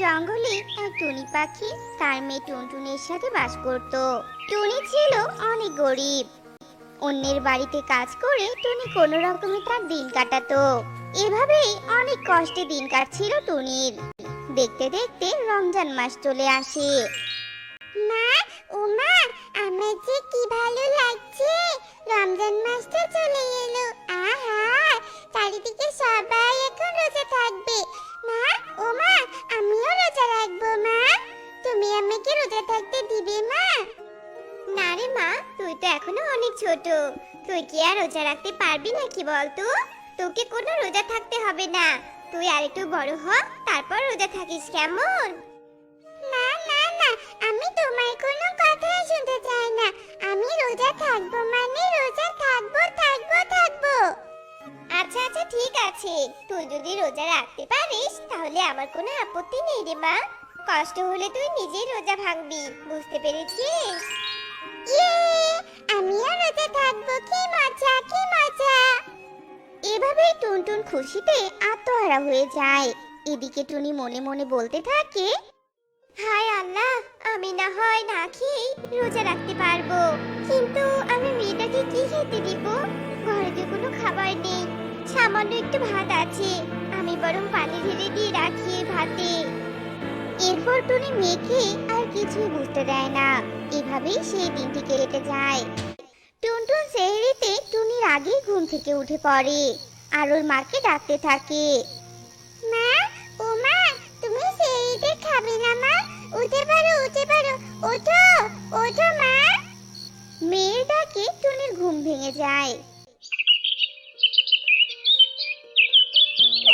জঙ্গলে এক টুনি পাখি তার মেয়ে টুনটুনের সাথে বাস করত। টুনি ছিল অনেক গরিব। অন্যের বাড়িতে কাজ করে টুনি কোনো রকমে তার দিন কাটাতো। এভাবেই অনেক কষ্টে দিন কাটছিল টুনির। দেখতে দেখতে রমজান মাস চলে আসে। মা, ও মা, আমার যে কি ভালো লাগছে, রমজান মাসটা চলে এলো। আহা, চারিদিকে সবাই এখন রোজা থাকবে। মা, ও মা, আমিও রোজা রাখবো। মা, তুমি আমাকে রোজা থাকতে দিবে? মা, না রে মা, তুই তো এখনো অনেক ছোট, তুই কি আর রোজা রাখতে পারবি নাকি বলতো? তোকে কোনো রোজা থাকতে হবে না, তুই আরেকটু বড় হ, তারপর রোজা থাকিস, কেমন? না না না, আমি তোমার কোনো কথাই শুনতে চাই না। আমি রোজা থাকবো মানে রোজা থাকবো থাকবো থাকবো। আচ্ছা আচ্ছা, ঠিক আছে, তুই যদি রোজা রাখতে পারিস তাহলে আমার কোনো আপত্তি নেই রে মা। কষ্ট হলে তুই নিজেই রোজা ভাঙবি, বুঝতে পেরেছিস? ইয়ে, আমিও রোজা থাকবো, কি মজা কি মজা। এভাবেই টুনটুন খুশিতে আত্মহারা হয়ে যায়। এদিকে টুনি মনে মনে বলতে থাকে, হায় আল্লাহ, আমি না হয় না খেয়ে রোজা রাখতে পারবো, কিন্তু আমি মেয়েটাকে কি খেতে দিব? ঘরে তো কোনো খাবার নেই, সামান্য একটু ভাত আছে, আমি বরং পানি ঢেলে দিয়ে রাখি ভাতে। এরপর টুনি মেয়েকে আর কিছুই বুঝতে দেয় না। এভাবেই সেই দিনটি কেটে যায়। টুনটুন সেহরিতে টুনির আগেই ঘুম থেকে উঠে পড়ে আর ওর মাকে ডাকতে থাকে, মা, ও মা, তুমি সেহরিতে খাবে না? মা, উঠে পড়ো উঠে পড়ো, ওঠো ওঠো মা। মেয়ের ডাকে টুনির ঘুম ভেঙে যায়।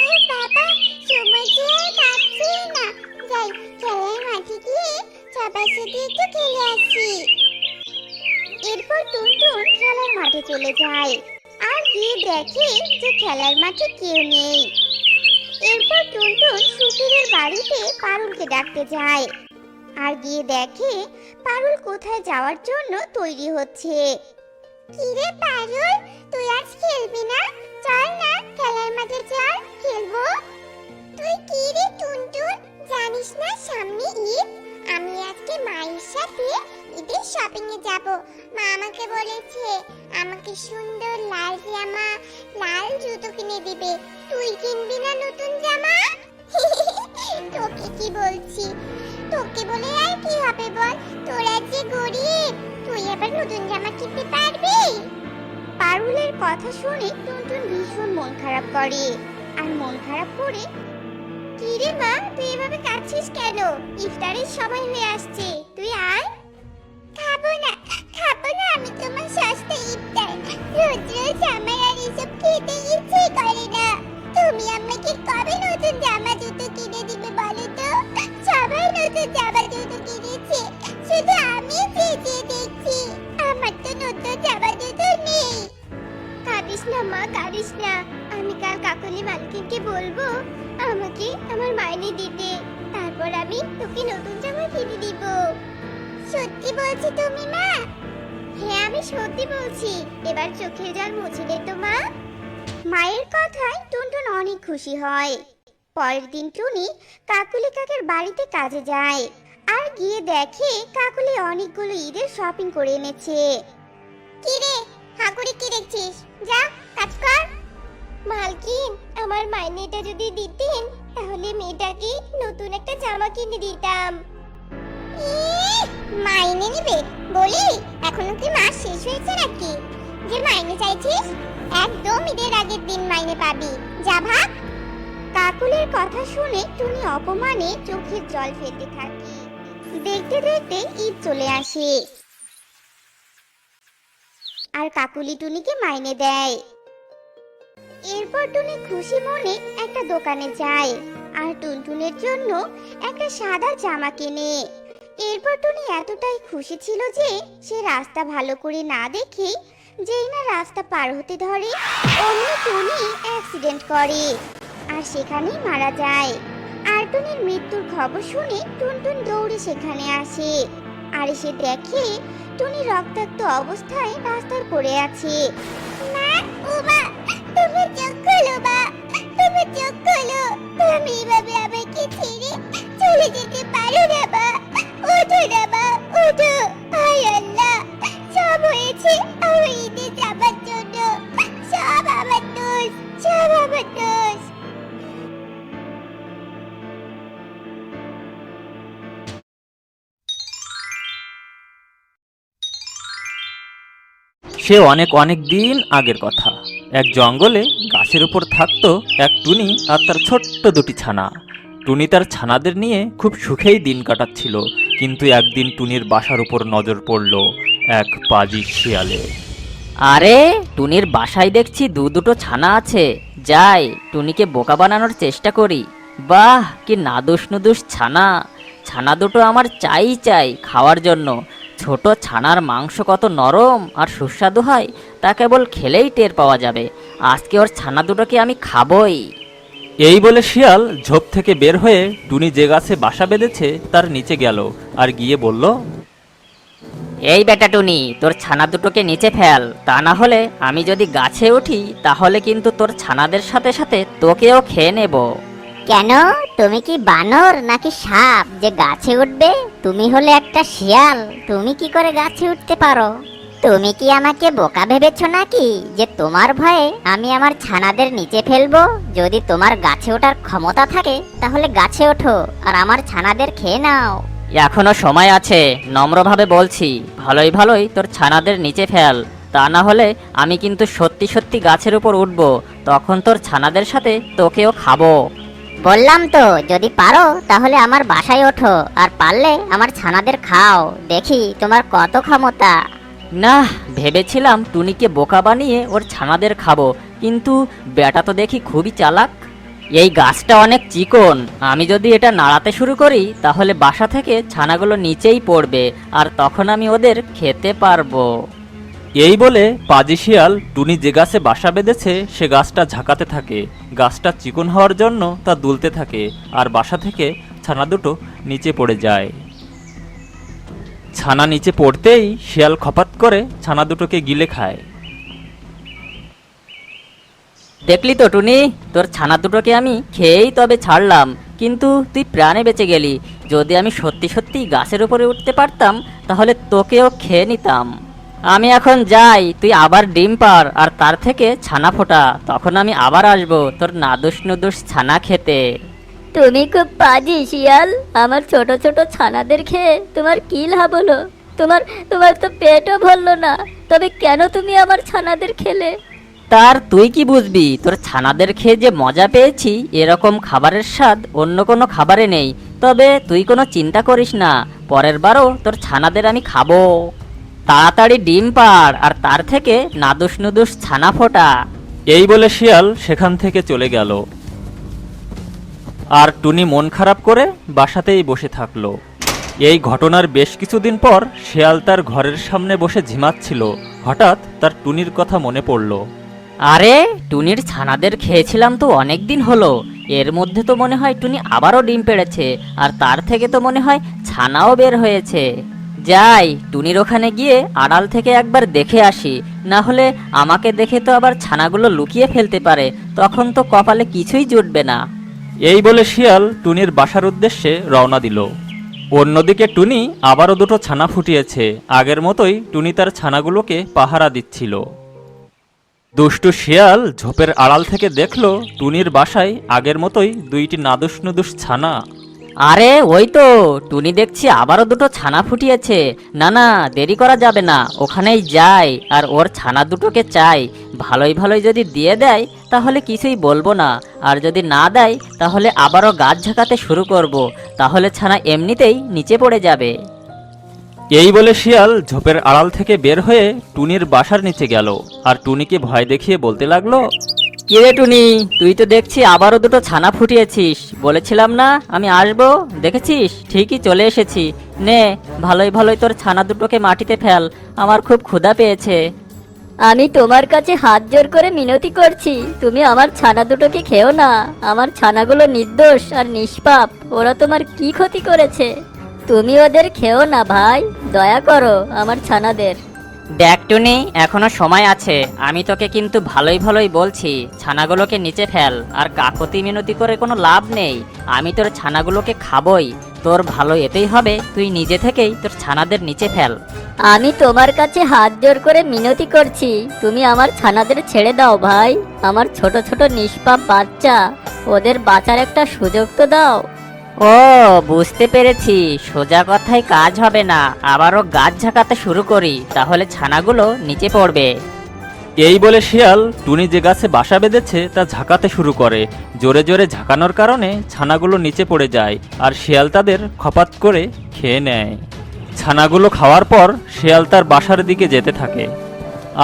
ও বাবা, সময় যে আর কাটছে না, যাই খেলার মাঠে গিয়ে সবার সাথে একটু খেলে আসি। এরপর টুনটুন খেলার মাঠে চলে যায় আর গিয়ে দেখে যে খেলার মাঠে কেউ নেই। এরপর টুনটুন সুখীদের বাড়িতে পারুলকে ডাকতে যায় আর গিয়ে দেখে পারুল কোথায় যাওয়ার জন্য তৈরি হচ্ছে। কিরে পারুল, তুই আজ খেলবি না? চল না খেলার মাঠে চল, খেলবো। তুই কি রে টুনটুন, জানিস না সামনে ঈদ? আমি আজকে মায়ের সাথে ঈদের শপিং এ যাব। মা আমাকে বলেছে আমাকে সুন্দর লাল জামা, লাল জুতো কিনে দিবে। তুই কিনবি না নতুন জামা? তোকে কি বলছি, তোকে বলে আর কি হবে বল, তোরা যে গরিব, তুই আবার নতুন জামা কিনতে পারবি? পারুলের কথা শুনে টুনটুন ভীষণ মন খারাপ করে আর মন খারাপ করে, কি রে মা, তুই এভাবে কাঁদছিস কেন? ইফতারের সময় হয়ে আসছে, তুই আয়। খাবো না, খাবো না আমি তোমার সস্তা ইফতার, রোজ রোজ আমার আর এসব খেতে ইচ্ছে করে না। তুমি আমাকে কবে নতুন জামা জুতো কিনে দিবে বলো তো? সবাই নতুন জামা জুতো কিনেছে, শুধু আমি চেয়ে দেখছি, আমার তো নতুন জামা জুতো নেই। কাঁদিস না মা, কাঁদিস না, আমি কাল কাকলি মালকিনকে বলবো আমাকে আমার মাইনে দিতে, তারপর আমি তোকে নতুন জামা কিনে দিব। সত্যি বলছি তুমি মা? হ্যাঁ, আমি সত্যি বলছি, এবার চোখের জল মুছে দে তো মা। মায়ের কথায় টুনটুন অনেক খুশি হয়। পরের দিন টুনি কাকুলি কাকের বাড়িতে কাজে যায় আর গিয়ে দেখে কাকুলি অনেকগুলো ঈদের শপিং করে এনেছে। কি রে হাগুড়ি, কি দেখছিস? যা কাজ কর। মালকিন, আমার মাইনেটা যদি দিতেন তাহলে মেয়েটাকে নতুন একটা জামা কিনে দিতাম। মাইনে নিবে বলি? এখনো কি মাস শেষ হয়েছে নাকি যে মাইনে চাইছিস? একদম ঈদের আগের দিন মাইনে পাবি, যা ভাগ। কাকুলের কথা শুনে টুনি অপমানে চোখের জল ফেলতে থাকে। দেখতে দেখতে ঈদ চলে আসে আর কাকুলি টুনিকে মাইনে দেয়। এরপর টুনি খুশি মনে একটা দোকানে যায় আর টুনটুনের জন্য একটা সাদা জামা কেনে। এরপর টুনি এতটাই খুশি ছিল যে সে রাস্তা ভালো করে না দেখে যেই না রাস্তা পার হতে ধরে অমনি টুনি অ্যাক্সিডেন্ট করে আর সেখানেই মারা যায়। আর টুনির মৃত্যুর খবর শুনে টুনটুন দৌড়ে সেখানে আসে আর এসে দেখে টুনি রক্তাক্ত অবস্থায় রাস্তায় পড়ে আছে। মা, ও মা, তুমি চোখ খোলো মা, তুমি চোখ খোলো, তুমি এভাবে আমাকে ছেড়ে চলে যেতে পারো না মা। ওঠো না মা, ওঠো। হায় আল্লাহ, সব হয়েছে আমার ঈদে যাবার জন্য। সব আমার দোষ, সব আমার দোষ। সে অনেক অনেক দিন আগের কথা। এক জঙ্গলে গাছের উপর থাকতো এক টুনি আর তার ছোট্ট দুটি ছানা। টুনি তার ছানাদের নিয়ে খুব সুখেই দিন কাটাচ্ছিল, কিন্তু একদিন টুনির বাসার উপর নজর পড়ল এক পাজি শিয়ালের। আরে, টুনির বাসায় দেখছি দুটো ছানা আছে। যাই, টুনিকে বোকা বানানোর চেষ্টা করি। বাহ, কি নাদুস নুদুস ছানা! ছানা দুটো আমার চাই চাই খাওয়ার জন্য। ছোট ছানার মাংস কত নরম আর সুস্বাদু হয় তা কেবল খেলেই টের পাওয়া যাবে। আজকে ওর ছানা দুটোকে আমি খাবই। এই বলে শিয়াল ঝোপ থেকে বের হয়ে টুনি যে গাছে বাসা বেঁধেছে তার নিচে গেল আর গিয়ে বলল, এই বেটা টুনি, তোর ছানা দুটোকে নিচে ফেল, তা না হলে আমি যদি গাছে উঠি তাহলে কিন্তু তোর ছানাদের সাথে সাথে তোকেও খেয়ে নেব। কেন, তুমি কি বানর নাকি সাপ যে গাছে উঠবে? তুমি হলে একটা শিয়াল, তুমি কি করে গাছে উঠতে পারো? তুমি কি আমাকে বোকা ভেবেছো নাকি যে তোমার ভয়ে আমি আমার ছানাদের নিচে ফেলবো? যদি তোমার গাছে ওঠার ক্ষমতা থাকে তাহলে গাছে ওঠো আর আমার ছানাদের খেয়ে নাও। এখনো সময় আছে, নম্রভাবে বলছি, ভালোই ভালোই তোর ছানাদের নিচে ফেল, তা না হলে আমি কিন্তু সত্যি সত্যি গাছের উপর উঠব, তখন তোর ছানাদের সাথে তোকেও খাবো। বললাম তো, যদি পারো তাহলে আমার বাসায় ওঠো, আর পারলে আমার ছানাদের খাও, দেখি তোমার কত ক্ষমতা। না, ভেবেছিলাম টুনিকে বোকা বানিয়ে ওর ছানাদের খাবো, কিন্তু বেটা তো দেখি খুবই চালাক। এই গাছটা অনেক চিকন, আমি যদি এটা নাড়াতে শুরু করি তাহলে বাসা থেকে ছানাগুলো নিচেই পড়বে, আর তখন আমি ওদের খেতে পারবো। এই বলে পাজি শিয়াল টুনি যে গাছে বাসা বেঁধেছে সে গাছটা ঝাঁকাতে থাকে। গাছটা চিকন হওয়ার জন্য তা দুলতে থাকে, আর বাসা থেকে ছানা দুটো নিচে পড়ে যায়। ছানা নিচে পড়তেই শিয়াল খপাত করে ছানা দুটোকে গিলে খায়। দেখলি তো টুনি, তোর ছানা দুটোকে আমি খেয়েই তবে ছাড়লাম, কিন্তু তুই প্রাণে বেঁচে গেলি। যদি আমি সত্যি সত্যি গাছের উপরে উঠতে পারতাম তাহলে তোকেও খেয়ে নিতাম। আমি এখন যাই, তুই আবার ডিম পার আর তার থেকে ছানা ফোটা, তখন আমি আবার আসবো তোর নাদুস নুদুস ছানা খেতে। তুমি খুব পাজি শিয়াল, আমার ছোট ছোট ছানাদের খেয়ে তোমার কি লাভ হলো? তোমার তোমার তো পেটও ভরলো না, তবে কেন তুমি আমার ছানাদের খেলে? তার তুই কি বুঝবি? তোর ছানাদের খেয়ে যে মজা পেয়েছি এরকম খাবারের স্বাদ অন্য কোনো খাবারে নেই। তবে তুই কোনো চিন্তা করিস না, পরের বারও তোর ছানাদের আমি খাবো। তাড়াতাড়ি ডিম পাড় আর তার থেকে নাদুস নুদুস ছানা ফোটা। এই বলে শিয়াল সেখান থেকে চলে গেল, আর টুনি মন খারাপ করে বাসাতেই বসে থাকলো। এই ঘটনার বেশ কিছুদিন পর শিয়াল তার ঘরের সামনে বসে ঝিমাচ্ছিল। হঠাৎ তার টুনির কথা মনে পড়ল। আরে, টুনির ছানাদের খেয়েছিলাম তো অনেক দিন হলো, এর মধ্যে তো মনে হয় টুনি আবারও ডিম পেড়েছে, আর তার থেকে তো মনে হয় ছানাও বের হয়েছে। যাই, টুনির ওখানে গিয়ে আড়াল থেকে একবার দেখে আসি, না হলে আমাকে দেখে তো আবার ছানাগুলো লুকিয়ে ফেলতে পারে, তখন তো কপালে কিছুই জুটবে না। এই বলে শিয়াল টুনির বাসার উদ্দেশ্যে রওনা দিল। অন্যদিকে টুনি আবারও দুটো ছানা ফুটিয়েছে। আগের মতোই টুনি তার ছানাগুলোকে পাহারা দিচ্ছিল। দুষ্টু শিয়াল ঝোপের আড়াল থেকে দেখলো টুনির বাসায় আগের মতোই দুইটি নাদুস নুদুস ছানা। আরে, ওই তো টুনি দেখছি আবারও দুটো ছানা ফুটিয়েছে। না না, দেরি করা যাবে না, ওখানেই যাই আর ওর ছানা দুটোকে চাই। ভালোই ভালোই যদি দিয়ে দেয় তাহলে কিছুই বলবো না, আর যদি না দেয় তাহলে আবারও গাছ ঝাঁকাতে শুরু করব, তাহলে ছানা এমনিতেই নিচে পড়ে যাবে। এই বলে শিয়াল ঝোপের আড়াল থেকে বের হয়ে টুনির বাসার নিচে গেল, আর টুনিকে ভয় দেখিয়ে বলতে লাগলো, কিরে টুনি, তুই তো দেখছি আবারও দুটো ছানা ফুটিয়েছিস। বলেছিলাম না আমি আসবো, দেখেছিস ঠিকই চলে এসেছি। নে, ভালোই ভালোই তোর ছানা দুটোকে মাটিতে ফেল, আমার খুব ক্ষুধা পেয়েছে। আমি তোমার কাছে হাত জোর করে মিনতি করছি, তুমি আমার ছানা দুটোকে খেও না। আমার ছানাগুলো নির্দোষ আর নিষ্পাপ, ওরা তোমার কি ক্ষতি করেছে? তুমি ওদের খেও না ভাই, দয়া করো আমার ছানাদের। দেখ টুনি, এখনো সময় আছে। আমি তোকে কিন্তু ভালোই ভালোই বলছি, ছানাগুলোকে নিচে ফেল। আর কাকতি মিনতি করে কোনো লাভ নেই। আমি তোর ছানাগুলোকে খাবই। তোর ভালো এতেই হবে, তুই নিজে থেকেই তোর ছানাদের নিচে ফেল। আমি তোমার কাছে হাত জোড় করে মিনতি করছি, তুমি আমার ছানাদের ছেড়ে দাও ভাই। আমার ছোট ছোট নিষ্পাপ বাচ্চা, ওদের বাঁচার একটা সুযোগ তো দাও। ও, বুঝতে পেরেছি, সোজা কথায় কাজ হবে না। আবারও গাছ ঝাঁকাতে শুরু করি, তাহলে ছানাগুলো নিচে পড়বে। এই বলে শিয়াল টুনি যে গাছে বাসা বেঁধেছে তা ঝাঁকাতে শুরু করে। জোরে জোরে ঝাঁকানোর কারণে ছানাগুলো নিচে পড়ে যায় আর শিয়াল তাদের খপাত করে খেয়ে নেয়। ছানাগুলো খাওয়ার পর শিয়াল তার বাসার দিকে যেতে থাকে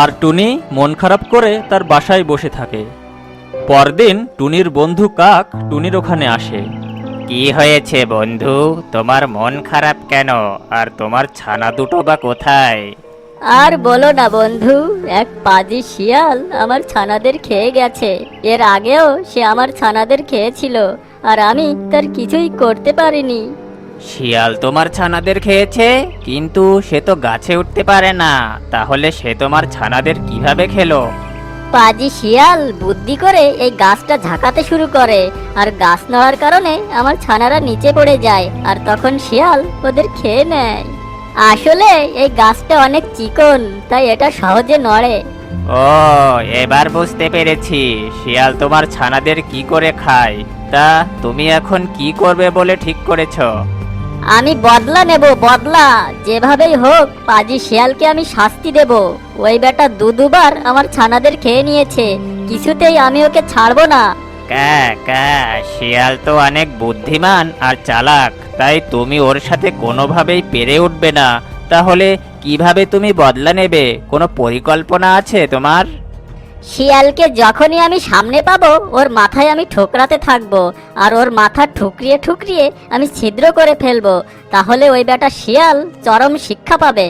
আর টুনি মন খারাপ করে তার বাসায় বসে থাকে। পরদিন টুনির বন্ধু কাক টুনির ওখানে আসে। কি হয়েছে বন্ধু, তোমার মন খারাপ কেন? আর তোমার ছানা দুটো বা কোথায়? আর বলো না বন্ধু, এক পাজি শিয়াল আমার ছানাদের খেয়ে গেছে। এর আগেও সে আমার ছানাদের খেয়েছিল, আর আমি তার কিছুই করতে পারিনি। শিয়াল তোমার ছানাদের খেয়েছে, কিন্তু সে তো গাছে উঠতে পারে না। তাহলে সে তোমার ছানাদের কিভাবে খেলো? পাজি শিয়াল বুদ্ধি করে এই গাছটা ঝাঁকাতে শুরু করে, আর গাছ নড়ার কারণে আমার ছানারা নিচে পড়ে যায়, আর তখন শিয়াল ওদের খেয়ে নেয়। আসলে এই গাছটা অনেক চিকন, তাই এটা সহজে নড়ে। ও, এবার বুঝতে পেরেছি শিয়াল তোমার ছানাদের কি করে খায়। তা তুমি এখন কি করবে বলে ঠিক করেছো? আমি বদলা নেব, বদলা। যেভাবেই হোক পাজি শিয়ালকে আমি শাস্তি দেব। ওই বেটা দুবার আমার ছানাদের খেয়ে নিয়েছে, কিছুতেই আমি ওকে ছাড়বো না। ক্যা ক্যা, শিয়াল তো অনেক বুদ্ধিমান আর চালাক, তাই তুমি ওর সাথে কোনোভাবেই পেরে উঠবে না। তাহলে কিভাবে তুমি বদলা নেবে? কোনো পরিকল্পনা আছে তোমার? শিয়ালকে যখনই আমি সামনে পাবো, ওর মাথায় আমি ঠোকরাতে থাকবো, আর ওর মাথা ঠুকরিয়ে ঠুকরিয়ে আমি ছিদ্র করে ফেলবো। তাহলে ওই বেটা শিয়াল চরম শিক্ষা পাবে।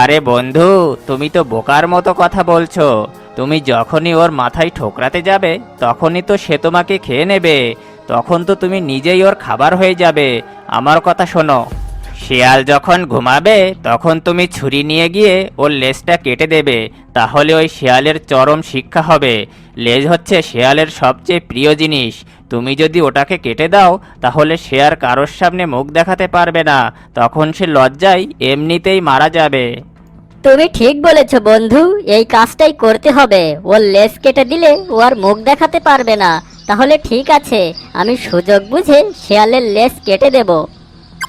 আরে বন্ধু, তুমি তো বোকার মতো কথা বলছো। তুমি যখনই ওর মাথায় ঠোকরাতে যাবে, তখনই তো সে তোমাকে খেয়ে নেবে। তখন তো তুমি নিজেই ওর খাবার হয়ে যাবে। আমার কথা শোনো, শিয়াল যখন ঘুমাবে তখন তুমি ছুরি নিয়ে গিয়ে ওর লেজটা কেটে দেবে। তাহলে ওই শিয়ালের চরম শিক্ষা হবে। লেজ হচ্ছে শিয়ালের সবচেয়ে প্রিয় জিনিস। তুমি যদি ওটাকে কেটে দাও, তাহলে সে আর কারোর সামনে মুখ দেখাতে পারবে না। তখন সে লজ্জায় এমনিতেই মারা যাবে। তুমি ঠিক বলেছ বন্ধু, এই কাজটাই করতে হবে। ওর লেজ কেটে দিলে ও আর মুখ দেখাতে পারবে না। তাহলে ঠিক আছে, আমি সুযোগ বুঝে শিয়ালের লেজ কেটে দেব।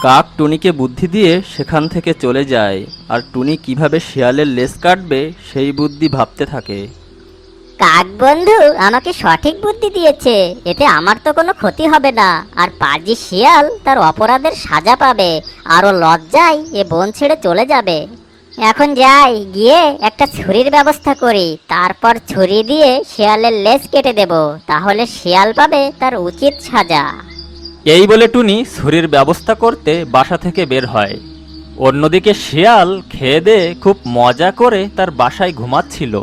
কাক টুনিকে বুদ্ধি দিয়ে সেখান থেকে চলে যায় আর টুনি কিভাবে শিয়ালের লেজ কাটবে সেই বুদ্ধি ভাবতে থাকে। কাক বন্ধু আমাকে সঠিক বুদ্ধি দিয়েছে, এতে আমার তো কোনো ক্ষতি হবে না, আর পাজি শিয়াল তার অপরাধের সাজা পাবে, আরও লজ্জায় এ বন ছেড়ে চলে যাবে। এখন যাই, গিয়ে একটা ছুরির ব্যবস্থা করি, তারপর ছুরি দিয়ে শিয়ালের লেজ কেটে দেব, তাহলে শিয়াল পাবে তার উচিত সাজা। এই বলে টুনি ছুরির ব্যবস্থা করতে বাসা থেকে বের হয়। অন্যদিকে শিয়াল খেয়ে দিয়ে খুব মজা করে তার বাসায় ঘুমাচ্ছিল।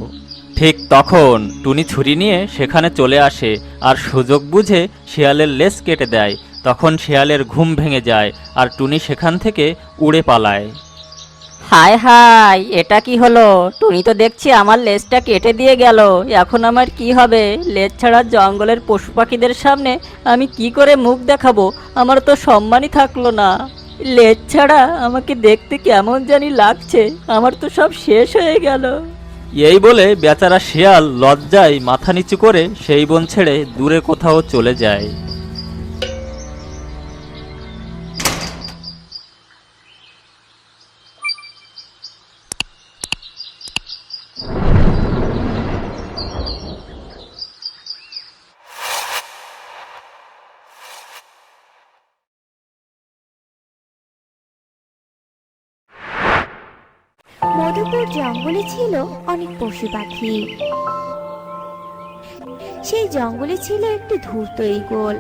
ঠিক তখন টুনি ছুরি নিয়ে সেখানে চলে আসে আর সুযোগ বুঝে শিয়ালের লেজ কেটে দেয়। তখন শিয়ালের ঘুম ভেঙে যায় আর টুনি সেখান থেকে উড়ে পালায়। হায় হায়, এটা কি হলো? টুনি তো দেখছি আমার লেজটা কেটে দিয়ে গেল। এখন আমার কি হবে? লেজ ছাড়া জঙ্গলের পশু পাখিদের সামনে আমি কি করে মুখ দেখাবো? আমার তো সম্মানই থাকলো না। লেজ ছাড়া আমাকে দেখতে কেমন জানি লাগছে। আমার তো সব শেষ হয়ে গেল। এই বলে বেচারা শিয়াল লজ্জায় মাথা নিচু করে সেই বন ছেড়ে দূরে কোথাও চলে যায়। মধুপুর জঙ্গলে ছিল অনেক পশু পাখি। সেই জঙ্গলে ছিল একটি ধূর্ত ঈগল।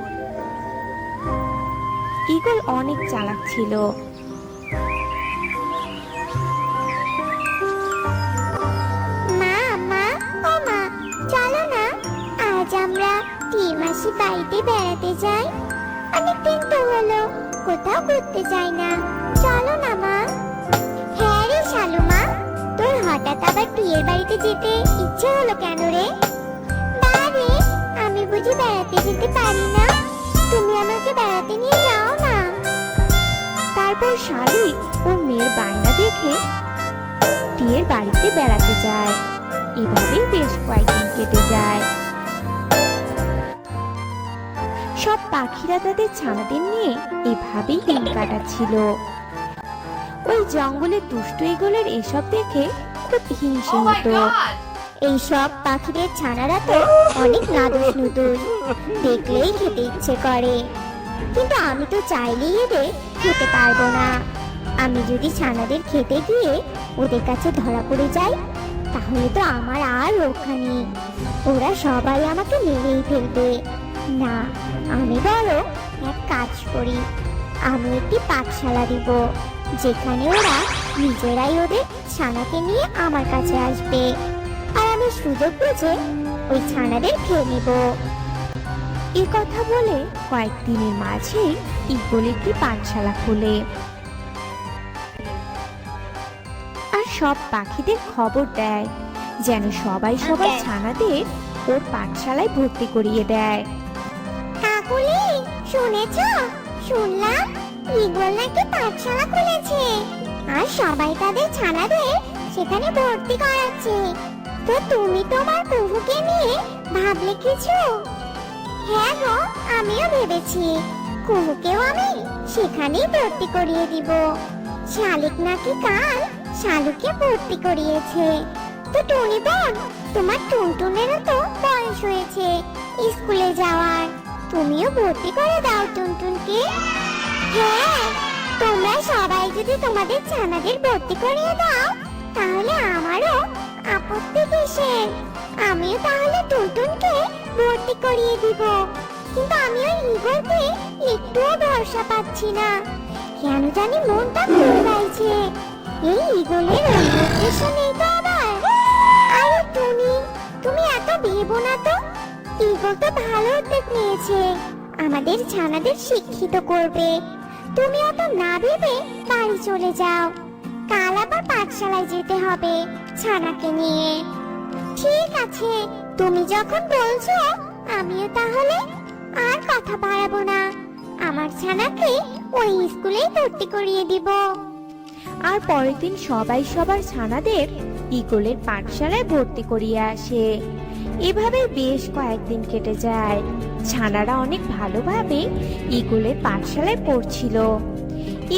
ঈগল অনেক চালাক ছিল। মা মা ও মা, চলো না আজ আমরা মাসি বাড়িতে বেড়াতে যাই। অনেকদিন তো হলো কোথাও ঘুরতে যাই না, চলো না মা। হ্যাঁ রে শালু মা, তোর হঠাৎ আবার টিয়ের বাড়িতে যেতে ইচ্ছে হলো কেন রে? বারে, আমি বুঝি বেড়াতে যেতে পারি না? তুমি আমাকে বেড়াতে নিয়ে যাও না। তারপর শালিক ও মেয়ের বায়না দেখে টিয়ের বাড়িতে বেড়াতে যায়। এভাবেই বেশ কয়েকদিন কেটে যায়। সব পাখিরা তাদের ছানাদের নিয়ে এভাবেই দিন কাটাচ্ছিল। ওই জঙ্গলের দুষ্ট ঈগলের এসব দেখে খুব হিংসে হতো। এইসব পাখিদের ছানারা তো অনেক নাদুস নুদুস, দেখলেই খেতে ইচ্ছে করে। কিন্তু আমি তো চাইলেই এদের খেতে পারবো না। আমি যদি ছানাদের খেতে গিয়ে ওদের কাছে ধরা পড়ে যাই, তাহলে তো আমার আর রক্ষা নেই। ওরা সবাই আমাকে মেরেই ফেলবে। না, আমি বরং এক কাজ করি, আমি একটি পাঠশালা দিব, যেখানে ওরা নিজেরাই ওদের ছানাকে নিয়ে আমার কাছে আসবে, আর আমি সুযোগ বুঝে ওই ছানাদের খেয়ে নেব। এ কথা বলে কয়েকদিনের মাঝেই ঈগল একটি পাঠশালা খোলে আর সব পাখিদের খবর দেয় যেন সবাই সবার ছানাদের ওর পাঠশালায় ভর্তি করিয়ে দেয়। কাকুলি, শুনেছো? শুনলাম ঈগল নাকি পাঠশালা খুলেছে, আর সবাই তাদের ছানাদের সেখানে ভর্তি করাচ্ছে। তো তুমি তোমার কুহুকে নিয়ে ভাবলে কিছু? হ্যাঁ গো, আমিও ভেবেছি কুহুকেও আমি সেখানেই ভর্তি করিয়ে দিব। শালিক নাকি কাল শালুকে ভর্তি করিয়েছে। তো টুনি বোন, তোমার টুনটুনেরও তো বয়স হয়েছে স্কুলে যাওয়ার, তুমিও ভর্তি করে দাও টুনটুনকে। হ্যাঁ, তোমরা সবাই যদি তোমাদের ছানাদের ভর্তি করিয়ে দাও, তাহলে আমারও আপত্তি কিসের? আমিও তাহলে টুনটুনকে ভর্তি করিয়ে দিব। কিন্তু আমি ওই ঈগলকে একটুও ভরসা পাচ্ছি না, কেন জানি মনটা ঘুরছে। এই ঈগলের অন্য উদ্দেশ্য নেই তো আবার? আরে টুনি, তুমি এত ভেবো না তো। ঈগল তো ভালো উদ্যোগ নিয়েছে, আমাদের ছানাদের শিক্ষিত করবে। তুমি অত না ভেবে বাড়ি চলে যাও, কাল আবার পাঠশালায় যেতে হবে ছানাকে নিয়ে। ঠিক আছে, তুমি যখন বলছো, আমিও তাহলে আর কথা বাড়াবো না, আমার ছানাকে ওই স্কুলেই ভর্তি করিয়ে দিব। আর পরের দিন সবাই সবার ছানাদের ঈগলের পাঠশালায় ভর্তি করিয়ে আসে। এভাবে বেশ কয়েকদিন কেটে যায়। ছানারা অনেক ভালোভাবে ঈগলের পাঠশালায় পড়ছিল।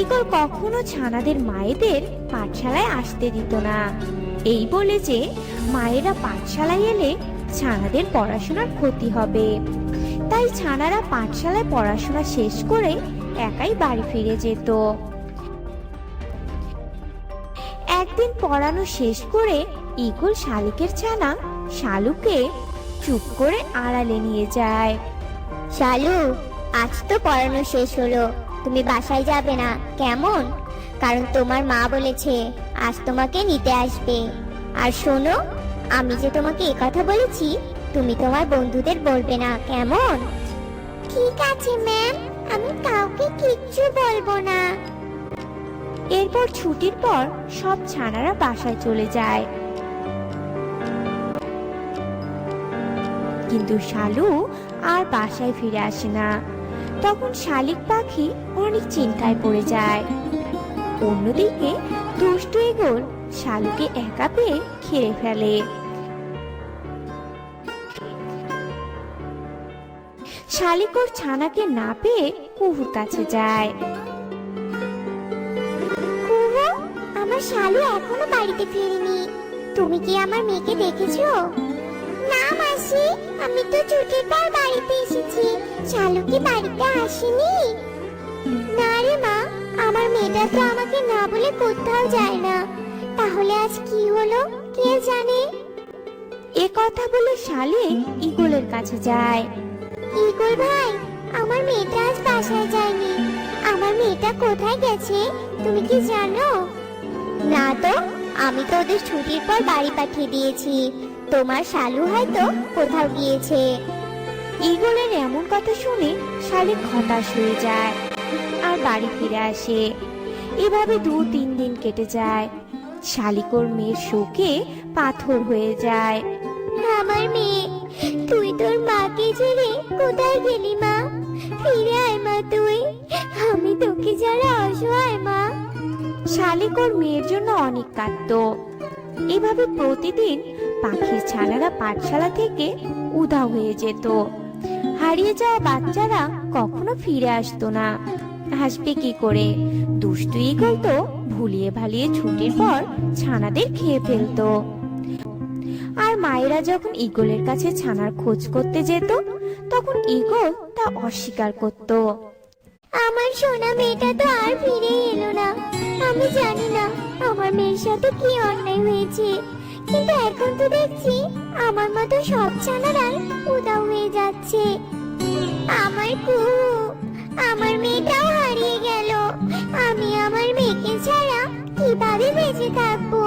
ঈগল কখনো ছানাদের মায়েদের পাঠশালায় আসতে দিত না, এই বলে যে মায়েরা পাঠশালায় এলে ছানাদের পড়াশোনার ক্ষতি হবে। তাই ছানারা পাঠশালায় পড়াশোনা শেষ করে একাই বাড়ি ফিরে যেত। একদিন পড়ানো শেষ করে ঈগল শালিকের ছানা শালুকে চুপ করে আড়ালে নিয়ে যায়। শালু, আজ তো পড়ানো শেষ হলো, তুমি বাসায় যাবে না কেমন? কারণ তোমার মা বলেছে আজ তোমাকে নিতে আসবে। আর শোনো, আমি যে তোমাকে কথা বলেছি, তুমি তোমার বন্ধুদের বলবে না, কেমন? ঠিক আছে ম্যাম, আমি কাউকে কিচ্ছু বলবো না। এরপর ছুটির পর সব ছানারা বাসায় চলে যায়, কিন্তু শালু আর বাসায় ফিরে আসে না। তখন শালিক পাখি অনেক চিন্তায় পড়ে যায়। অন্যদিকে দুষ্ট ঈগল শালুকে একা পেয়ে খেয়ে ফেলে। শালিক ওর ছানাকে না পেয়ে কুহুর কাছে যায়। কুহু, আমার শালু এখনো বাড়িতে ফিরেনি, তুমি কি আমার মেয়েকে দেখেছো? না মাসি, আমি তো ছুটির পর বাড়িতে এসেছি, শালু কি বাড়িতে আসেনি? না রে মা, আমার মেয়েটা তো আমাকে না বলে কোথাও যায় না, তাহলে আজ কি হলো কে জানে। এ কথা বলে শালিক ঈগলের কাছে যায়। ঈগল ভাই, আমার মেয়েটা আজ বাসায় যায়নি, আমার মেয়েটা কোথায় গেছে তুমি কি জানো? না তো, আমি তো ওদের ছুটির পর বাড়ি পাঠিয়ে দিয়েছি, তোমার শালু হয়তো কোথাও গিয়েছে। ঈগলের এমন কথা শুনে শালিক হতাশ হয়ে যায় আর বাড়ি ফিরে আসে। এভাবে 2-3 দিন কেটে যায়। শালিকর মেয়ের শোকে পাথর হয়ে যায়। আমার মেয়ে, তুই তোর মাকে ছেড়ে কোথায় গেলি মা? ফিরে আয় মা তুই, আমি তোকে যারা অসহায় মা। শালিকর মেয়ের জন্য অনেক কাঁদতো। এভাবে প্রতিদিন পাখির ছানারা পাঠশালা থেকে উধাও হয়ে যেত। হারিয়ে যাওয়া বাচ্চারা কখনো ফিরে আসতো না। আসবে কি করে? দুষ্টু ঈগল তো ভুলিয়ে ভালিয়ে ছুটির পর ছানাদের খেয়ে ফেলতো। আর মায়েরা যখন ঈগলের কাছে ছানার খোঁজ করতে যেত, তখন ঈগল তা অস্বীকার করত। আমার সোনা মেয়েটা তো আর ফিরে এলো না। আমি জানি না আমার মেয়ের সাথে কি অন্যায় হয়েছে, কিন্তু এখন তো দেখছি আমার মতো সব ছানারাই উধাও হয়ে যাচ্ছে। আমার কুহু, আমার মেয়েটাও হারিয়ে গেল। আমি আমার মেয়েকে ছাড়া কিভাবে বেঁচে থাকবো?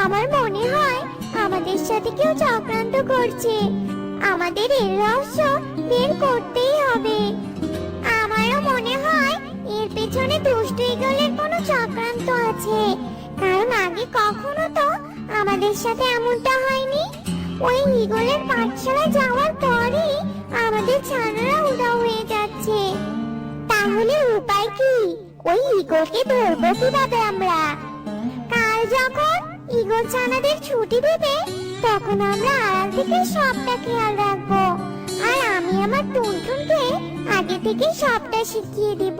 আমার মনে হয় আমাদের সাথে কেউ চক্রান্ত করছে। আমাদের এর রহস্য বের করতেই হবে। আমারও মনে হয় এর পেছনে দুষ্ট ঈগলের কোনো চক্রান্ত আছে, কারণ আগে কখনো তো আমাদের সাথে এমনটা হয়নি। ওই ঈগলের পাঠশালায় যাওয়ার পরই আমাদের ছানারা উধাও হয়ে যাচ্ছে। তাহলে উপায় কি? ওই ঈগলকে ধরবো কিভাবে আমরা? কাল যখন ঈগল ছানাদের ছুটি দেবে, তখন আমরা আড়াল থেকে সবটা খেয়াল রাখবো। আর আমি আমার টুনটুনকে আগে থেকে সবটা শিখিয়ে দিব।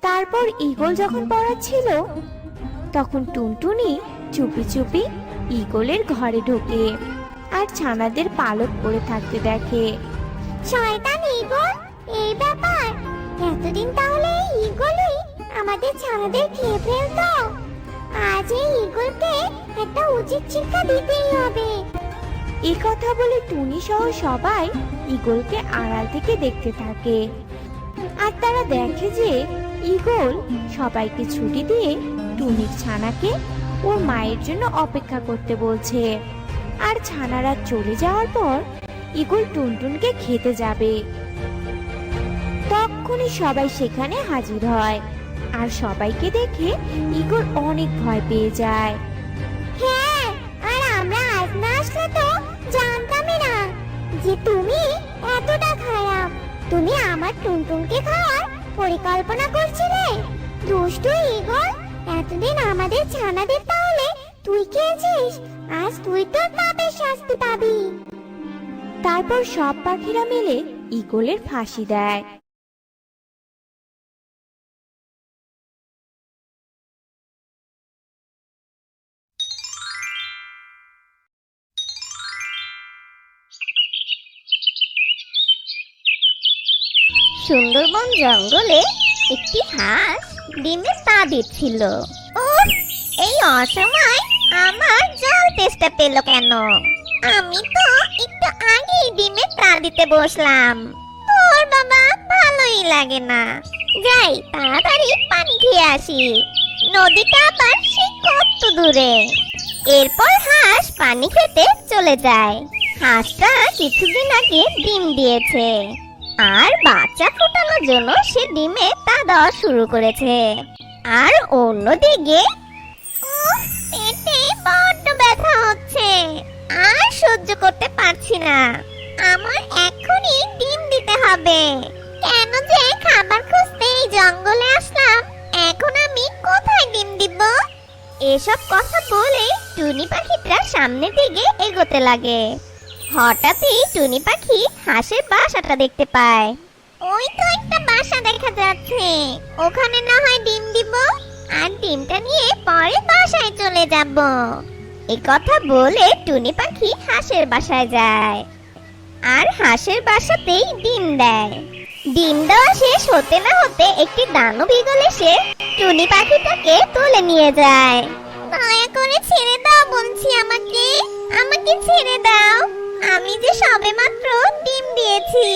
তারপর ঈগল যখন পড়াচ্ছিল, তখন টুনটুনি চুপি চুপি ঈগলের ঘরে ঢোকে আর ছানাদের পালক পড়ে থাকতে দেখে। শয়তান ঈগল, এই ব্যাপার! এতদিন তাহলে এই ঈগলই আমাদের ছানাদের খেয়ে ফেলতো। আজ এই ঈগলকে একটা উচিত শিক্ষা দিতেই হবে। এই কথা বলে টুনি সহ সবাই ঈগলকে আড়াল থেকে দেখতে থাকে। আর তারা দেখে যে ঈগল সবাইকে ছুটি দিয়ে টুনির ছানাকে ওর মায়ের জন্য অপেক্ষা করতে বলছে। আর ছানারা চলে যাওয়ার পর ঈগল টুনটুনকে খেতে যাবে। তখনই সবাই সেখানে হাজির হয়। আর সবাইকে দেখে ঈগল অনেক ভয় পেয়ে যায়। হ্যাঁ, আর আমরা আজ না আসলে তো জানতামই না যে তুমি এতটা খারাপ। তুমি আমার টুনটুনকে খাওয়ার পরিকল্পনা করছিলে। দুষ্ট ঈগল, এতদিন আমাদের ছানাদের তাহলে তুই খেয়েছিস। আজ তুই তোর পাপের শাস্তি পাবি। তারপর সব পাখিরা মিলে ঈগলের ফাঁসি দেয়। সুন্দরবন জঙ্গলে একটি হাঁস ডিমে পা দিচ্ছিল। উফ, এই অসময় আমার জল তেষ্টা পেল কেন? আমি তো একটু আগেই ডিমে পা দিতে বসলাম। তোর বাবা ভালোই লাগে না। যাই তাড়াতাড়ি পানি খেয়ে আসি। নদীটা আবার সে কত দূরে। এরপর হাঁস পানি খেতে চলে যায়। হাঁসটা কিছুদিন আগে ডিম দিয়েছে, আর বাচ্চা ফোটানোর জন্য সে ডিমে তা দেওয়া শুরু করেছে। আর অন্যদিকে পেটে বড্ড ব্যথা হচ্ছে, আর সহ্য করতে পারছি না। আমার এখনই ডিম দিতে হবে। কেন যে খাবার খুঁজতে এই জঙ্গলে আসলাম, এখন আমি কোথায় ডিম দিব? এসব কথা বলে টুনি পাখিটা সামনের দিকে এগোতে লাগে। হঠাৎই টুনি পাখি হাঁসের বাসাটা দেখতে পায়। ওই তো একটা বাসা দেখা যাচ্ছে, ওখানে না হয় ডিম দিব, আর ডিমটা নিয়ে পরে বাসায় চলে যাব। এই কথা বলে টুনি পাখি হাঁসের বাসায় যায়, আর হাঁসের বাসাতেই ডিম দেয়। ডিম দেওয়া শেষ হতে না হতে একটি দানব ঈগল এসে টুনি পাখিটাকে তুলে নিয়ে যায়। দয়া করে ছেড়ে দাও বলছি, আমাকে আমাকে ছেড়ে দাও। আমি যে সবেমাত্র ডিম দিয়েছি,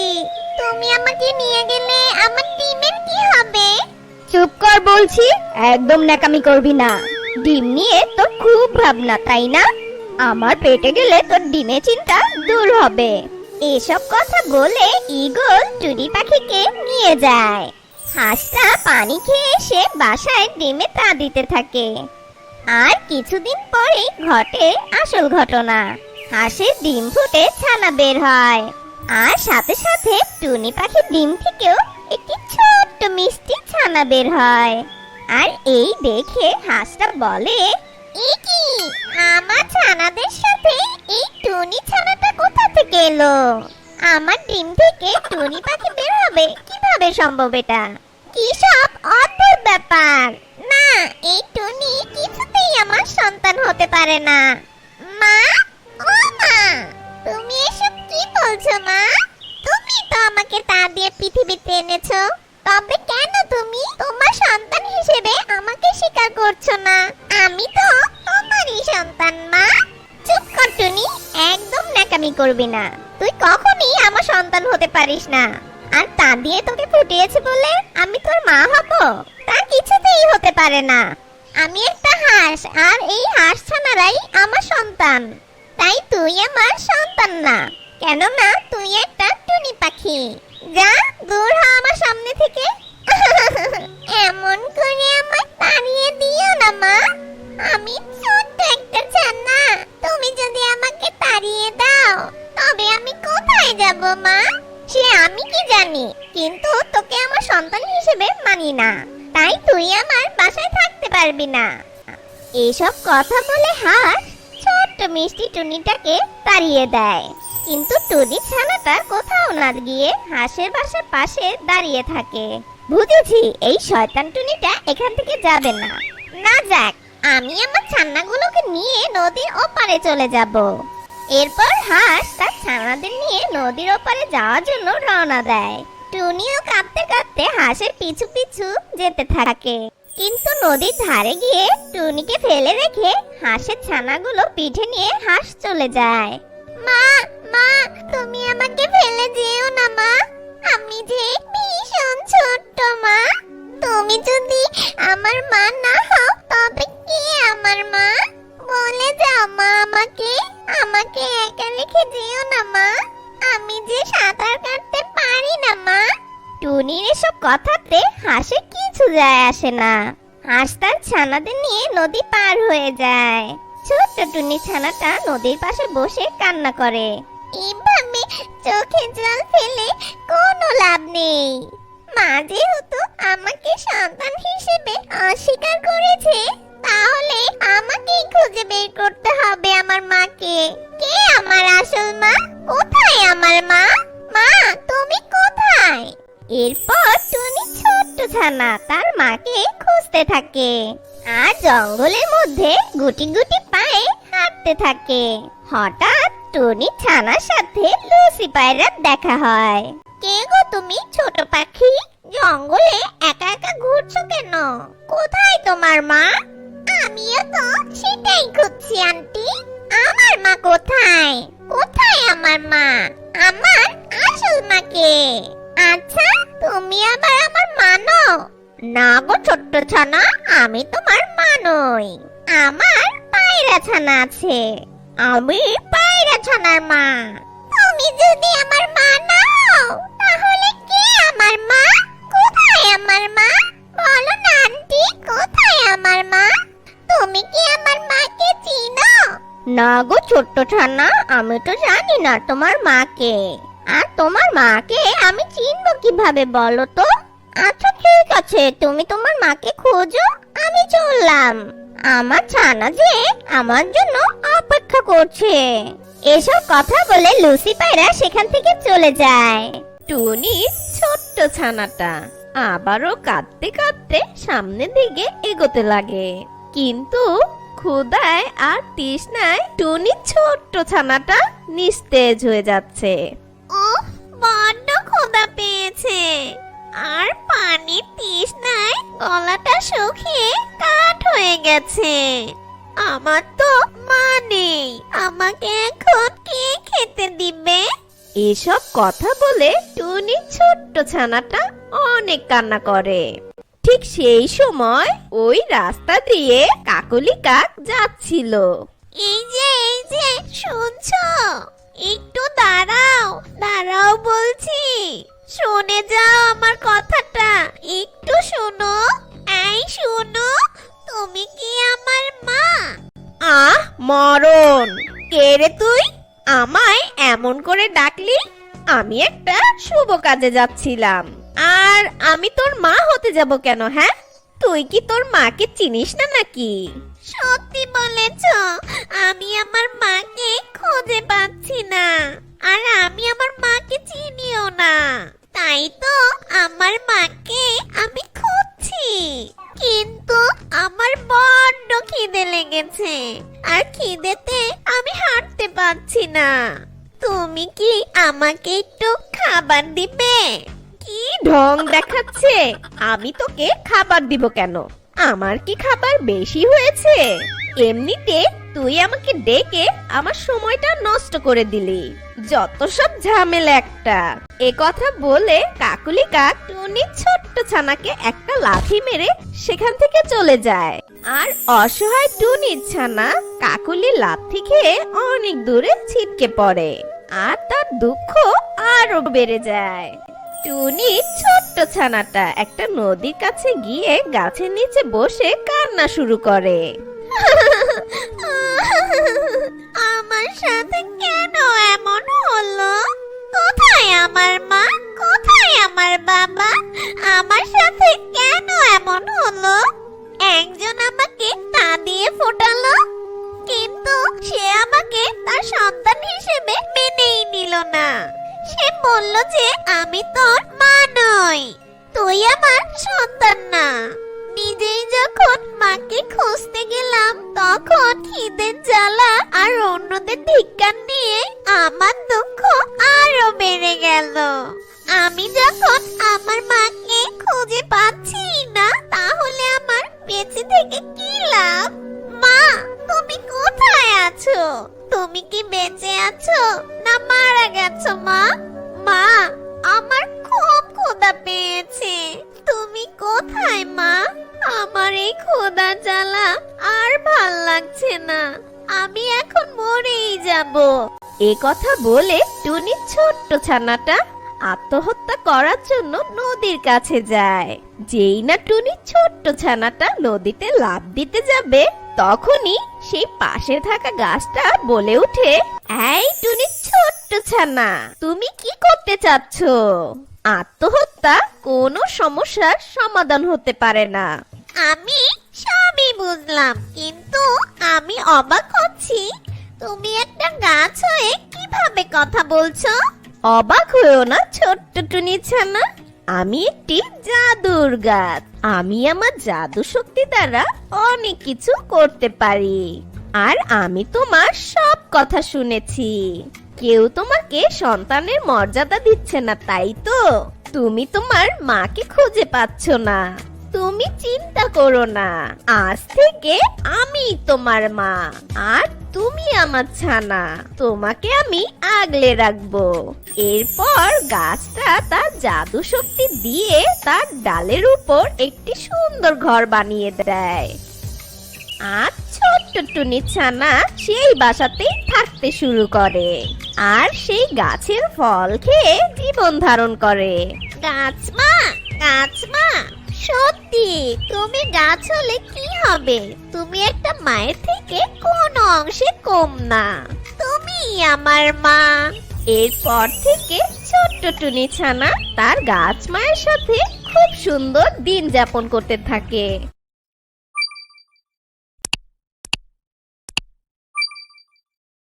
তুমি আমাকে নিয়ে গেলে আমার ডিমের কি হবে? চুপ কর বলছি, একদম ন্যাকামি করবি না। ডিম নিয়ে তোর খুব ভাবনা, তাই না? আমার পেটে গেলে তোর ডিমের চিন্তা দূর হবে। এসব কথা বলে ঈগল টুনি পাখিকে নিয়ে যায়। হাঁসটা পানি খেয়ে এসে বাসায় ডিমে তা দিতে থাকে। আর কিছুদিন পরেই ঘটে আসল ঘটনা। হাঁসের ডিম ফুটে ছানা বের হয়, আর সাথে সাথে টুনি পাখির ডিম থেকেও একটি ছোট্ট মিষ্টি ছানা বের হয়। আর এই দেখে হাঁসটা বলে, এ কি, আমার ছানাদের সাথে এই টুনি ছানাটা কোথা থেকে এলো? আমার ডিম থেকে টুনি পাখি বের হবে কিভাবে সম্ভব? এটা কি সব অদ্ভুত ব্যাপার! না, এই টুনি কিছুতেই আমার সন্তান হতে পারে না। মা, ও মা, তুমি এসব কি বলছো মা? তুমি তো আমাকে তা দিয়ে পৃথিবীতে এনেছো, তবে কেন তুমি তোমার সন্তান হিসেবে আমাকে স্বীকার করছো না? আমি তো তোমারই সন্তান মা। চুপ কর টুনি, একদম ন্যাকামি করবি না। তুই কখনই আমার সন্তান হতে পারিস না। আর তা দিয়ে তোকে ফুটিয়েছে বলে আমি তোর মা হব? তা কিছুতেই হতে পারে না। আমি একটা হাঁস, আর এই হাঁস ছানারাই আমার সন্তান। তাই তুই আমার সন্তান না, কেননা তুই একটা টুনি পাখি। যা, দূর হ আমার সামনে থেকে। এমন করে আমায় তাড়িয়ে দিও না মা। আমি ছোট্ট একটা ছানা, তুমি যদি আমাকে তাড়িয়ে দাও তবে আমি কোথায় যাব মা? সে আমি কি জানি, কিন্তু তোকে আমার সন্তান হিসেবে মানি না, তাই তুই আমার বাসায় থাকতে পারবি না। এসব কথা বলে হাঁস ছোট্ট মিষ্টি টুনিটাকে তাড়িয়ে দেয়। কিন্তু টুনি ছানাটা কোথাও না গিয়ে হাঁসের বাসার পাশে দাঁড়িয়ে থাকে। বুঝেছি, এই শয়তান টুনিটা এখান থেকে যাবে না। না যাক, আমি আমার ছানাগুলোকে নিয়ে নদীর ওপারে চলে যাব। এরপর হাঁস তার ছানাদের নিয়ে নদীর ওপারে যাওয়ার জন্য রওনা দেয়। টুনিও কাঁদতে কাঁদতে হাঁসের পিছু পিছু যেতে থাকে। কিন্তু নদীর ধারে গিয়ে টুনিকে ফেলে রেখে হাঁসের ছানাগুলো পিঠে নিয়ে হাঁস চলে যায়। মা, মা, তুমি আমাকে ফেলে যেও না মা। আমি যে ভীষণ ছোট্ট মা। তুমি যদি আমার মা না হও তবে কে আমার মা? বলে যাও মা আমাকে। আমাকে একা রেখে যেও না মা। আমি যে সাঁতার কাটতে পারি না মা। টুনির এসব কথাতে হাঁসের কিছু যায় আসে না। হাঁস তার ছানাদের নিয়ে নদী পার হয়ে যায়। ছোট্ট টুনি ছানাটা নদীর পাশে বসে কান্না করে। এভাবে চোখে জল ফেলে কোনো লাভ নেই। মা যেহেতু আমাকে সন্তান হিসেবে অস্বীকার করেছে, তাহলে আমাকেই খুঁজে বের করতে হবে আমার মাকে। কে আমার আসল মা? কোথায় আমার মা? মা, তুমি কোথায়? এরপর টুনি ছোট্ট ছানা তার মাকে খুঁজতে থাকে, আর জঙ্গলের মধ্যে গুটি গুটি পায়ে হাঁটতে থাকে। হঠাৎ টুনি ছানার সাথে লুসি পায়রার দেখা হয়। কে গো তুমি, ছোট পাখি? জঙ্গলে একা একা ঘুরছো কেন? কোথায় তোমার মা? আমিও তো সেটাই খুঁজছি আন্টি। আমার মা কোথায়? কোথায় আমার মা? আমার আসল মাকে। আচ্ছা, তুমি আবার আমার মা নও? না গো ছোট্ট ছানা, আমি তোমার মা নই। আমার পায়রা ছানা আছে, আমি পায়রা ছানার মা। তুমি যদি আমার মা না হও তাহলে কে আমার মা? কোথায় আমার মা? বলো না আন্টি, কোথায় আমার মা? তুমি কি আমার মাকে চিনো? না গো ছোট্ট ছানা, আমি তো জানি না তোমার মাকে। আর তোমার মাকে আমি চিনবো কিভাবে বলো তো? আচ্ছা ঠিক আছে, তুমি তোমার মাকে খোঁজো, আমি চললাম। আমার ছানা যে আমার জন্য অপেক্ষা করছে। এসব কথা বলে লুসি পায়রা সেখান থেকে চলে যায়। টুনির ছোট্ট ছানাটা আবারও কাঁদতে কাঁদতে সামনের দিকে এগোতে লাগে, কিন্তু ক্ষুধায় আর তৃষ্ণায় টুনির ছোট্ট ছানাটা নিস্তেজ হয়ে যাচ্ছে। উফ, বড্ড ক্ষুধা পেয়েছে, আর পানির তৃষ্ণায় গলাটা শুকিয়ে কাঠ হয়ে গেছে। আমার তো মা নেই, আমাকে এখন কে খেতে দিবে? এসব কথা বলে টুনি ছোট্ট ছানাটা অনেক কান্না করে। ঠিক সেই সময় ওই রাস্তা দিয়ে কাকলি কাক যাচ্ছিল। এই যে শুনছো? একটু দাঁড়াও, দাঁড়াও বলছি। শুনে যাও আমার কথাটা, একটু শোনো। এই শোনো, তুমি কি আমার মা? কে রে তুই? আমায় এমন করে ডাকলি? আমি একটা শুভ কাজে যাচ্ছিলাম। আর আমি তোর মা হতে যাব কেন? হ্যাঁ, তুই কি তোর মাকে চিনিস না নাকি? সত্যি বলেছ, আমি আমার মাকে খুঁজে পাচ্ছি না, আর আমি আমার মাকে চিনিও না। তাই তো আমার মাকে আমি খুঁজছি, কিন্তু আমার বড্ড খিদে লেগেছে, আর খিদেতে আমি হাঁটতে পারছি না। তুমি কি আমাকে একটু খাবার দিবে? কি ঢং দেখাচ্ছে! আমি তোকে খাবার দিব কেন? আমার কি খাবার বেশি হয়েছে? এমনিতে তুই আমাকে ডেকে আমার সময়টা নষ্ট করে দিলি। যত সব ঝামেলা একটা। এ কথা বলে কাকুলি কাক টুনির ছোট্ট ছানাকে একটা লাথি মেরে সেখান থেকে চলে যায়। আর অসহায় টুনির ছানা কাকুলি লাথি খেয়ে অনেক দূরে ছিটকে পড়ে, আর তার দুঃখ আরো বেড়ে যায়। টুনি ছোট্ট ছানাটা একটা নদীর কাছে গিয়ে গাছের নিচে বসে কান্না শুরু করে। আমার সাথে কেন এমন হলো? কোথায় আমার মা? কোথায় আমার বাবা? আমার সাথে কেন এমন হলো? একজন আমাকে তা দিয়ে ফোটালো, কিন্তু সে আমাকে তার সন্তান হিসেবে মেনেই নিল না। সে বলল যে আমি তোর মা নই, তুই আমার সন্তান না। নিজেই যখন মাকে খুঁজতে গেলাম, তখন খিদের জ্বালা আর অন্যদের ধিক্কার নিয়ে আমার দুঃখ আরো বেড়ে গেল। আমি যখন আমার মাকে খুঁজে পাচ্ছি না, তাহলে আমার বেঁচে থেকে কি লাভ? মা, তুমি কোথায় আছো? তুমি কি বেঁচে আছো না মারা গেছো? মা, মা, আমার খুব ক্ষুধা পেয়েছে, তুমি কোথায় মা? আমার এই ক্ষুধা জ্বালা আর ভাল লাগছে না, আমি এখন মরেই যাব। এ কথা বলে টুনি ছোট্ট ছানাটা আত্মহত্যা করার জন্য নদীর কাছে যায়। যেই না টুনি ছোট্ট ছানাটা নদীতে লাফ দিতে যাবে, তখনই সেই পাশে থাকা গাছটা বলে ওঠে, এই টুনি ছোট্ট ছানা, তুমি কি করতে চাচ্ছ? আত্মহত্যা কোনো সমস্যার সমাধান হতে পারে না। আমি সবই বুঝলাম, কিন্তু আমি অবাক হচ্ছি, তুমি একটা গাছ হয়ে কিভাবে কথা বলছো? অবাক হয়েও না ছোট্ট টুনি ছানা, আমি একটি জাদুর গাছ। আমি আমার জাদু শক্তি দ্বারা অনেক কিছু করতে পারি, আর আমি তোমার সব কথা শুনেছি। কেউ তোমাকে সন্তানের মর্যাদা দিচ্ছে না, তাই তো তুমি তোমার মাকে খুঁজে পাচ্ছ না। তুমি চিন্তা করো না, আজ থেকে আমি তোমার মা, আর তুমি আমার ছানা। তোমাকে আমি আগলে রাখবো। এরপর গাছটা তার জাদু শক্তি দিয়ে তার ডালের উপর একটি সুন্দর ঘর বানিয়ে দেয়। আর ছোট্ট টুনি ছানা সেই বাসাতেই থাকতে শুরু করে, আর সেই গাছের ফল খেয়ে জীবন ধারণ করে। গাছমা, গাছমা, সত্যি তুমি গাছ হলে কি হবে? তুমি একটা মায়ের থেকে কোনো অংশে কম না, তুমি আমার মা। এরপর থেকে ছোট্ট টুনি ছানা তার গাছ মায়ের সাথে খুব সুন্দর দিন যাপন করতে থাকে।